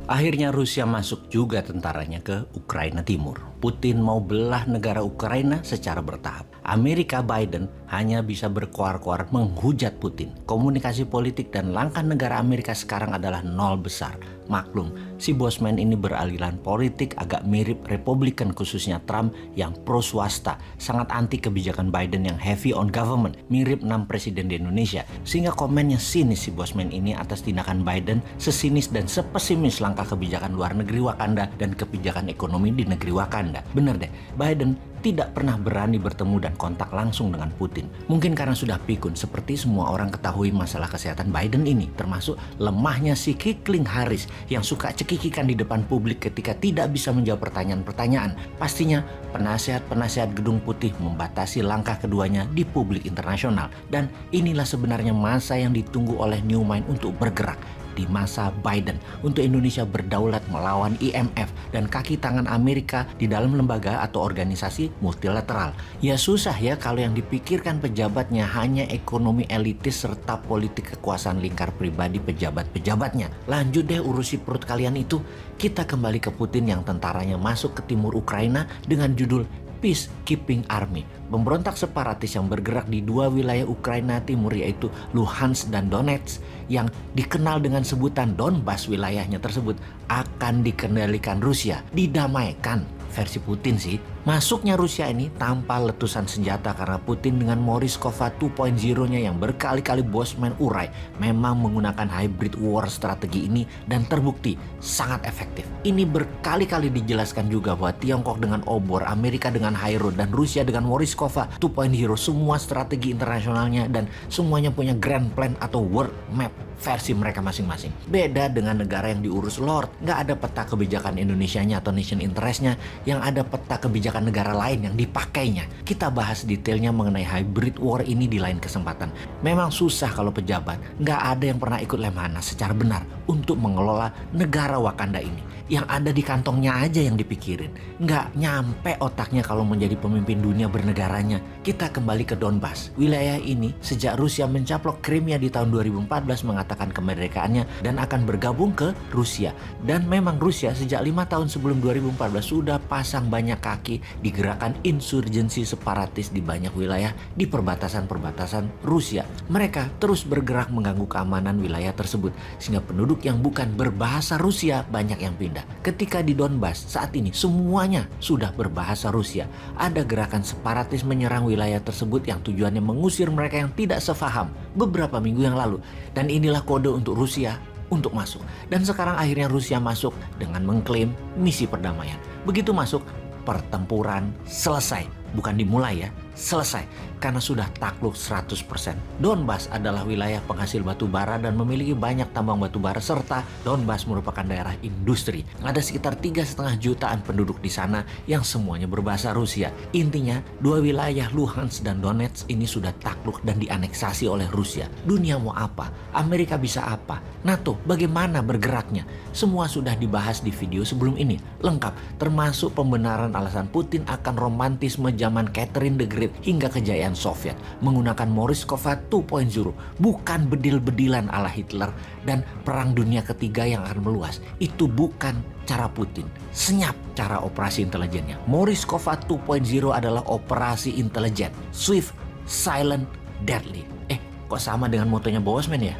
Akhirnya Rusia masuk juga tentaranya ke Ukraina Timur. Putin mau belah negara Ukraina secara bertahap. Amerika Biden hanya bisa berkoar-koar menghujat Putin. Komunikasi politik dan langkah negara Amerika sekarang adalah nol besar. Maklum, si bosman ini beraliran politik agak mirip Republikan khususnya Trump yang pro swasta, sangat anti kebijakan Biden yang heavy on government, mirip 6 presiden di Indonesia. Sehingga komennya sinis si bosman ini atas tindakan Biden, sesinis dan sepesimis langkah kebijakan luar negeri Wakanda dan kebijakan ekonomi di negeri Wakanda. Bener deh, Biden tidak pernah berani bertemu dan kontak langsung dengan Putin. Mungkin karena sudah pikun, seperti semua orang ketahui masalah kesehatan Biden ini, termasuk lemahnya si Kikling Harris yang suka cekikikan di depan publik ketika tidak bisa menjawab pertanyaan-pertanyaan. Pastinya penasihat-penasihat Gedung Putih membatasi langkah keduanya di publik internasional. Dan inilah sebenarnya masa yang ditunggu oleh New Mind untuk bergerak. Di masa Biden untuk Indonesia berdaulat melawan IMF dan kaki tangan Amerika di dalam lembaga atau organisasi multilateral. Ya susah ya kalau yang dipikirkan pejabatnya hanya ekonomi elitis serta politik kekuasaan lingkar pribadi pejabat-pejabatnya. Lanjut deh urusi perut kalian itu. Kita kembali ke Putin yang tentaranya masuk ke timur Ukraina dengan judul Peacekeeping Army. Pemberontak separatis yang bergerak di dua wilayah Ukraina Timur yaitu Luhansk dan Donetsk yang dikenal dengan sebutan Donbas, wilayahnya tersebut akan dikendalikan Rusia, didamaikan versi Putin sih. Masuknya Rusia ini tanpa letusan senjata karena Putin dengan Moriskova 2.0-nya yang berkali-kali bosman urai memang menggunakan hybrid war strategi ini dan terbukti sangat efektif. Ini berkali-kali dijelaskan juga bahwa Tiongkok dengan obor, Amerika dengan Hairo, dan Rusia dengan Moriskova 2.0 semua strategi internasionalnya dan semuanya punya grand plan atau world map versi mereka masing-masing. Beda dengan negara yang diurus Lord, nggak ada peta kebijakan Indonesianya atau nation interestnya, yang ada peta kebijakan negara lain yang dipakainya. Kita bahas detailnya mengenai hybrid war ini di lain kesempatan. Memang susah kalau pejabat, nggak ada yang pernah ikut lemhanas secara benar untuk mengelola negara Wakanda ini. Yang ada di kantongnya aja yang dipikirin, nggak nyampe otaknya kalau menjadi pemimpin dunia bernegaranya. Kita kembali ke Donbas. Wilayah ini sejak Rusia mencaplok Crimea di tahun 2014 mengatakan kemerdekaannya dan akan bergabung ke Rusia. Dan memang Rusia sejak 5 tahun sebelum 2014 sudah pasang banyak kaki di gerakan insurgensi separatis di banyak wilayah di perbatasan-perbatasan Rusia. Mereka terus bergerak mengganggu keamanan wilayah tersebut sehingga penduduk yang bukan berbahasa Rusia banyak yang pindah. Ketika di Donbas saat ini semuanya sudah berbahasa Rusia. Ada gerakan separatis menyerang wilayah tersebut yang tujuannya mengusir mereka yang tidak sefaham beberapa minggu yang lalu. Dan inilah kode untuk Rusia untuk masuk. Dan sekarang akhirnya Rusia masuk dengan mengklaim misi perdamaian. Begitu masuk, pertempuran selesai. Bukan dimulai ya, selesai. Karena sudah takluk 100%. Donbas adalah wilayah penghasil batu bara dan memiliki banyak tambang batu bara serta Donbas merupakan daerah industri. Ada sekitar 3,5 jutaan penduduk di sana yang semuanya berbahasa Rusia. Intinya, dua wilayah Luhansk dan Donetsk ini sudah takluk dan dianeksasi oleh Rusia. Dunia mau apa? Amerika bisa apa? NATO bagaimana bergeraknya? Semua sudah dibahas di video sebelum ini. Lengkap, termasuk pembenaran alasan Putin akan romantisme zaman Catherine the Great hingga kejayaan Soviet menggunakan Moriskova 2.0, bukan bedil-bedilan ala Hitler dan perang dunia ketiga yang akan meluas. Itu bukan cara Putin. Senyap cara operasi intelijennya. Moriskova 2.0 adalah operasi intelijen, swift, silent, deadly. Kok sama dengan motonya Bosman ya?